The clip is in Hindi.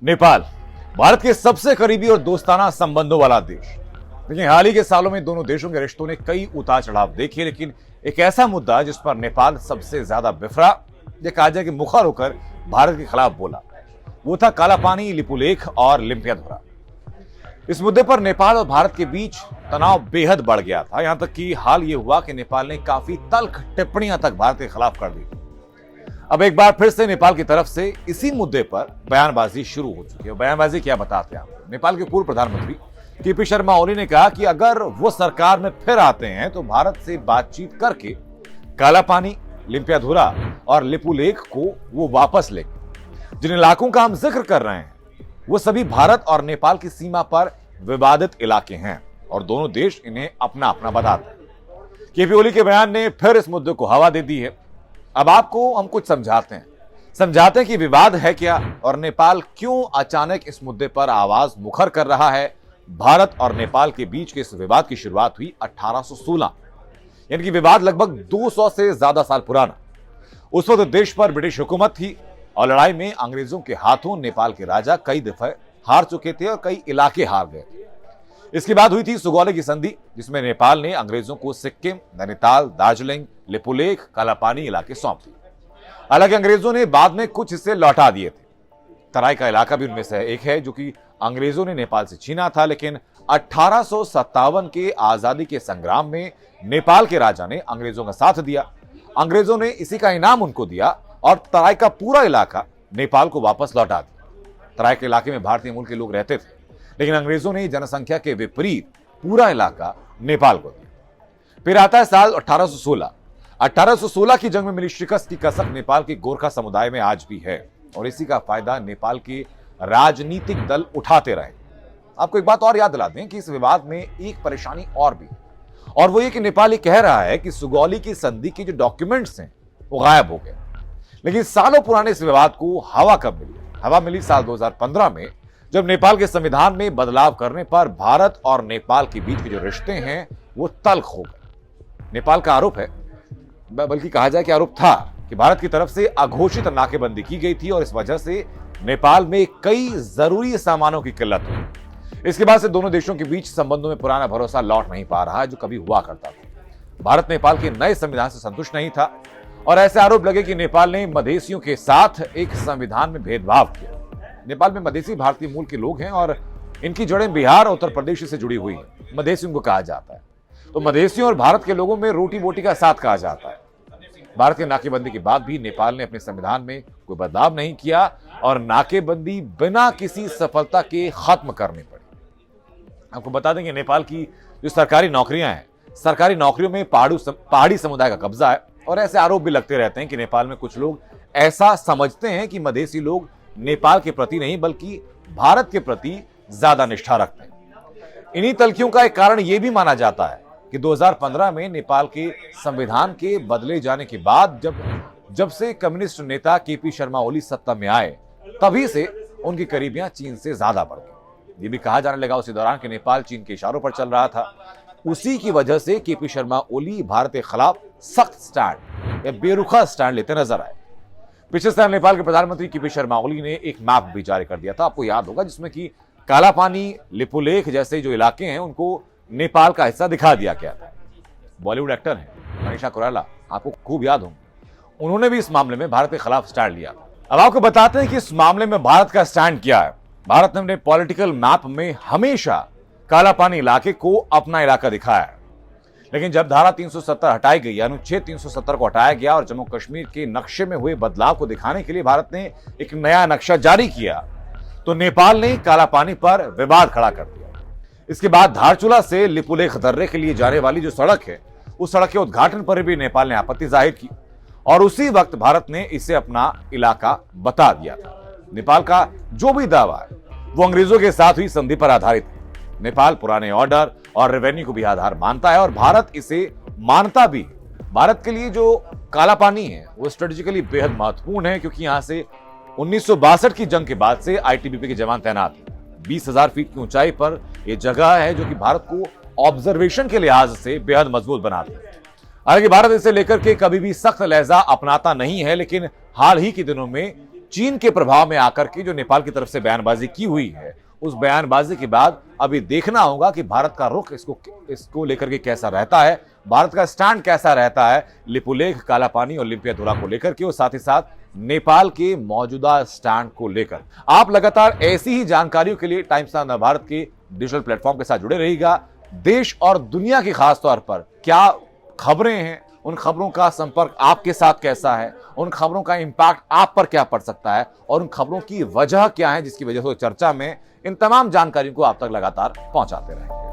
नेपाल भारत के सबसे करीबी और दोस्ताना संबंधों वाला देश। लेकिन हाल ही के सालों में दोनों देशों के रिश्तों ने कई उतार चढ़ाव देखे, लेकिन एक ऐसा मुद्दा जिस पर नेपाल सबसे ज्यादा बिफरा, यह कहा जाए कि मुखर होकर भारत के खिलाफ बोला, वो था काला पानी, लिपुलेख और लिम्पियाधुरा। इस मुद्दे पर नेपाल और भारत के बीच तनाव बेहद बढ़ गया था। यहां तक कि हाल ये हुआ कि नेपाल ने काफी तल्ख टिप्पणियां तक भारत के खिलाफ कर दी। अब एक बार फिर से नेपाल की तरफ से इसी मुद्दे पर बयानबाजी शुरू हो चुकी है। बयानबाजी क्या बताते हैं आपको। नेपाल के पूर्व प्रधानमंत्री केपी शर्मा ओली ने कहा कि अगर वो सरकार में फिर आते हैं तो भारत से बातचीत करके काला पानी, लिम्पियाधुरा और लिपुलेख को वो वापस लेंगे। जिन इलाकों का हम जिक्र कर रहे हैं वो सभी भारत और नेपाल की सीमा पर विवादित इलाके हैं और दोनों देश इन्हें अपना अपना बताते हैं। केपी ओली के बयान ने फिर इस मुद्दे को हवा दे दी है। अब आपको हम कुछ समझाते हैं कि विवाद है क्या और नेपाल क्यों अचानक इस मुद्दे पर आवाज मुखर कर रहा है। भारत और नेपाल के बीच के इस विवाद की शुरुआत हुई 1816, यानी कि विवाद लगभग 200 से ज्यादा साल पुराना। उस वक्त देश पर ब्रिटिश हुकूमत थी और लड़ाई में अंग्रेजों के हाथों नेपाल के राजा कई दफे हार चुके थे और कई इलाके हार गए थे। इसके बाद हुई थी सुगौली की संधि, जिसमें नेपाल ने अंग्रेजों को सिक्किम, नैनीताल, दार्जिलिंग, लिपुलेख, कालापानी इलाके सौंप दिए। हालांकि अंग्रेजों ने बाद में कुछ हिस्से लौटा दिए थे। तराई का इलाका भी उनमें से एक है जो कि अंग्रेजों ने नेपाल से छीना था, लेकिन 1857 के आजादी के संग्राम में नेपाल के राजा ने अंग्रेजों का साथ दिया। अंग्रेजों ने इसी का इनाम उनको दिया और तराई का पूरा इलाका नेपाल को वापस लौटा दिया। तराई के इलाके में भारतीय मूल के लोग रहते थे, लेकिन अंग्रेजों ने जनसंख्या के विपरीत पूरा इलाका नेपाल को दिया। फिर आता है साल 1816। 1816 की जंग में मिली शिकस्त की कसक नेपाल के गोरखा समुदाय में आज भी है और इसी का फायदा नेपाल के राजनीतिक दल उठाते रहे। आपको एक बात और याद दिला दें कि इस विवाद में एक परेशानी और भी, और वो ये कि नेपाल ये कह रहा है कि सुगौली की संधि के जो डॉक्यूमेंट्स हैं वो गायब हो गए। लेकिन सालों पुराने इस विवाद को हवा कब मिली? हवा मिली साल 2015 में, जब नेपाल के संविधान में बदलाव करने पर भारत और नेपाल के बीच के जो रिश्ते हैं वो तल्ख हो गए। नेपाल का आरोप है, बल्कि कहा जाए कि आरोप था, कि भारत की तरफ से अघोषित नाकेबंदी की गई थी और इस वजह से नेपाल में कई जरूरी सामानों की किल्लत हुई। इसके बाद से दोनों देशों के बीच संबंधों में पुराना भरोसा लौट नहीं पा रहा है जो कभी हुआ करता था। भारत नेपाल के नए संविधान से संतुष्ट नहीं था और ऐसे आरोप लगे कि नेपाल ने मधेसियों के साथ एक संविधान में भेदभाव किया। नेपाल में मधेसी भारतीय मूल के लोग हैं और इनकी जड़ें बिहार और उत्तर प्रदेश से जुड़ी हुई हैं। मधेसियों को कहा जाता है, तो मधेसियों और भारत के लोगों में रोटी बोटी का साथ कहा जाता है। भारत की नाकेबंदी के बाद भी नेपाल ने अपने संविधान में कोई बदलाव नहीं किया और नाकेबंदी बिना किसी सफलता के खत्म करनी पड़ी। आपको बता दें कि नेपाल की जो सरकारी नौकरियां हैं, सरकारी नौकरियों में पहाड़ी समुदाय का कब्जा है और ऐसे आरोप भी लगते रहते हैं कि नेपाल में कुछ लोग ऐसा समझते हैं कि मधेसी लोग नेपाल के प्रति नहीं बल्कि भारत के प्रति ज्यादा निष्ठा रखते हैं। इन्हीं तल्खियों का एक कारण यह भी माना जाता है कि 2015 में नेपाल के संविधान के बदले जाने के बाद जब से कम्युनिस्ट नेता केपी शर्मा ओली सत्ता में आए, तभी से उनकी करीबियां चीन से ज्यादा बढ़ गई। ये भी कहा जाने लगा उसी दौरान कि नेपाल चीन के इशारों पर चल रहा था। उसी की वजह से केपी शर्मा ओली भारत के खिलाफ सख्त स्टैंड या बेरुखा स्टैंड लेते नजर आए। पिछले साल नेपाल के प्रधानमंत्री केपी शर्मा ओली ने एक मैप भी जारी कर दिया था, आपको याद होगा, जिसमें कि काला पानी, लिपुलेख जैसे जो इलाके हैं उनको नेपाल का हिस्सा दिखा दिया गया था। बॉलीवुड एक्टर हैं मनीषा कोइराला, आपको खूब याद होंगे, उन्होंने भी इस मामले में भारत के खिलाफ स्टैंड लिया। अब आपको बताते हैं कि इस मामले में भारत का स्टैंड क्या है। भारत ने अपने पॉलिटिकल मैप में हमेशा काला पानी इलाके को अपना इलाका दिखाया है, लेकिन जब धारा 370 हटाई गई, अनुच्छेद 370 को हटाया गया और जम्मू कश्मीर के नक्शे में हुए बदलाव को दिखाने के लिए भारत ने एक नया नक्शा जारी किया, तो नेपाल ने काला पानी पर विवाद खड़ा कर दिया। इसके बाद धारचूला से लिपुलेख दर्रे के लिए जाने वाली जो सड़क है, उस सड़क के उद्घाटन पर भी नेपाल ने आपत्ति जाहिर की और उसी वक्त भारत ने इसे अपना इलाका बता दिया था। नेपाल का जो भी दावा है वो अंग्रेजों के साथ हुई संधि पर आधारित है। नेपाल पुराने ऑर्डर और रेवेन्यू को भी आधार मानता है और भारत इसे मानता भी है। भारत के लिए जो काला पानी है वो स्ट्रेटेजिकली बेहद महत्वपूर्ण है, क्योंकि यहां से 1962 की जंग के बाद से आईटीबीपी के जवान तैनात हैं। 20,000 फीट की ऊंचाई पर यह जगह है जो कि भारत को ऑब्जर्वेशन के लिहाज से बेहद मजबूत बनाती है। हालांकि भारत इसे लेकर के कभी भी सख्त लहजा अपनाता नहीं है, लेकिन हाल ही के दिनों में चीन के प्रभाव में आकर के जो नेपाल की तरफ से बयानबाजी की हुई है, उस बयानबाजी के बाद अभी देखना होगा कि भारत का रुख इसको लेकर के कैसा रहता है, भारत का स्टैंड कैसा रहता है लिपुलेख, कालापानी और लिम्पियाधुरा को लेकर के, और साथ ही साथ नेपाल के मौजूदा स्टैंड को लेकर। आप लगातार ऐसी ही जानकारियों के लिए टाइम्स ऑफ भारत के डिजिटल प्लेटफॉर्म के साथ जुड़े रहिएगा। देश और दुनिया की खास तौर पर क्या खबरें हैं, उन खबरों का संपर्क आपके साथ कैसा है, उन खबरों का इंपैक्ट आप पर क्या पड़ सकता है, और उन खबरों की वजह क्या है जिसकी वजह से चर्चा में, इन तमाम जानकारियों को आप तक लगातार पहुंचाते रहेंगे।